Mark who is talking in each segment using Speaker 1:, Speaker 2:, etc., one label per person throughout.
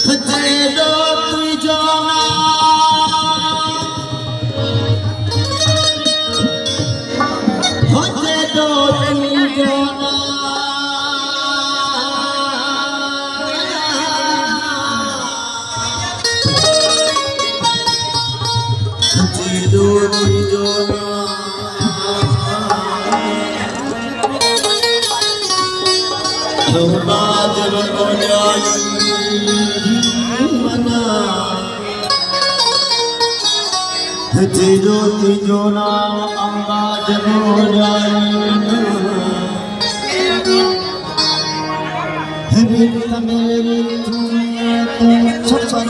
Speaker 1: तेरो तुझो हो तेरो तुझो तेरो तुझो जब तेरो तुझो नाम अम्बा जब मेरी छपर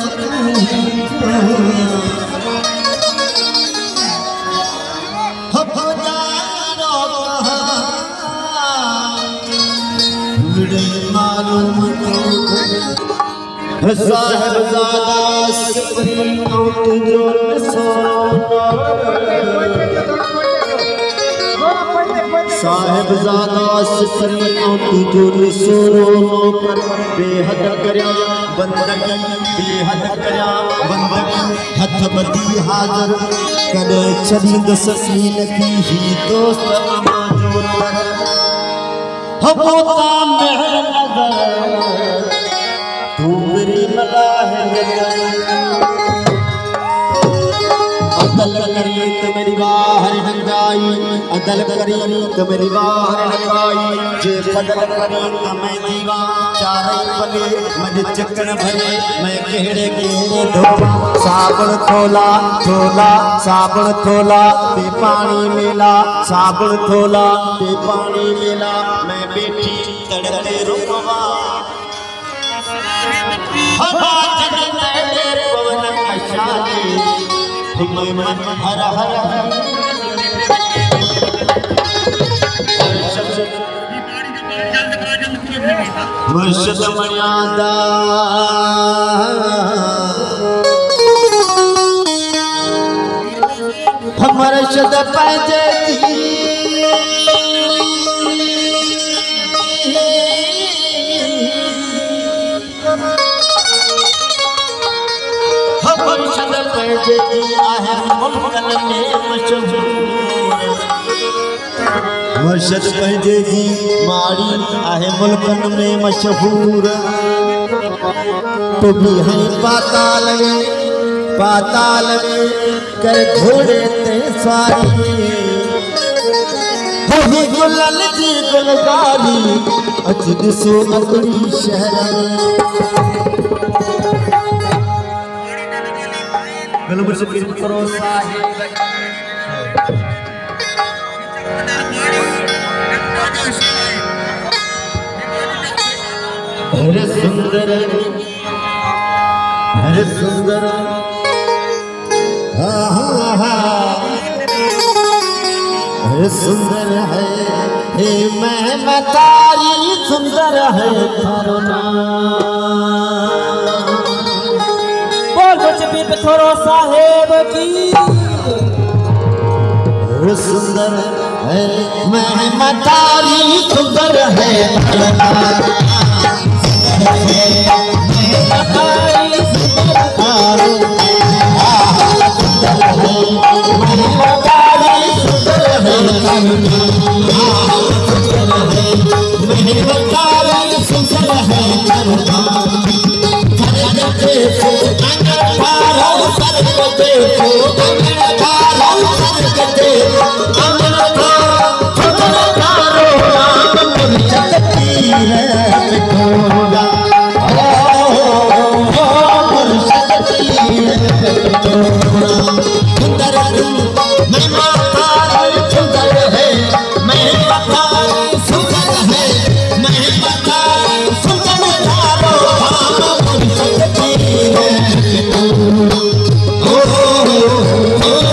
Speaker 1: मालूम साहिबजादा साहिबजादा बेहद करया बंदगी बेहद करया बंदगी हथ बदी हाजर कदे चलींद ससीन की ही दोस्त अमाजूर होता मेहर नजर तू मेरी मलाह अदल करी तो मेरी बाहर हंगाई अदल करी तो मेरी बाहर हंगाई जे फदल करी तो मैं दीवा चारे पले मुझे चक्कर भरे मैं केड़े केड़े धोला साबुन थोला थोला साबुन थोला ते पानी मिला साबुन थोला ते पानी मिला मैं बैठी तड़के रुकवा हवा चलते पवन अशादी मैं मन हर हर मुर्शद मर्यादा हमारे शद पैजे मुर्शद पंहिंजे जी माड़ी आहे मुल्कन में मशहूर तो भी है पाताल में कर घोड़े ते सारी ही गुलल जी गुलगारी अच ॾिसो अगड़ी शहर गलो मुर्शद की भरोसा है हरे सुंदर हरे सुंदर है हे मैं तारी सुंदर है थारो नाम बोल जबी थोरो साहेब की सुंदर है मैं तारी सुंदर है Oh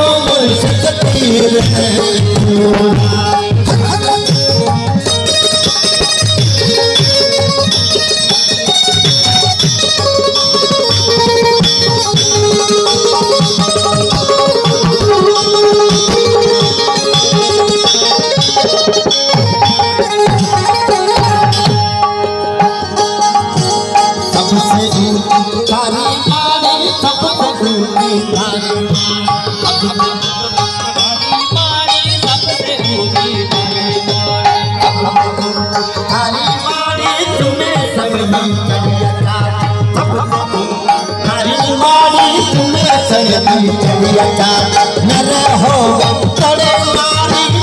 Speaker 1: थारी मारी सबसे ऊंची थारी मारी सबसे ऊंची थारी मारी तुम्हें सबकी चलिया थारी मारी तुम्हें सबकी चलिया न रहो तड़े मारी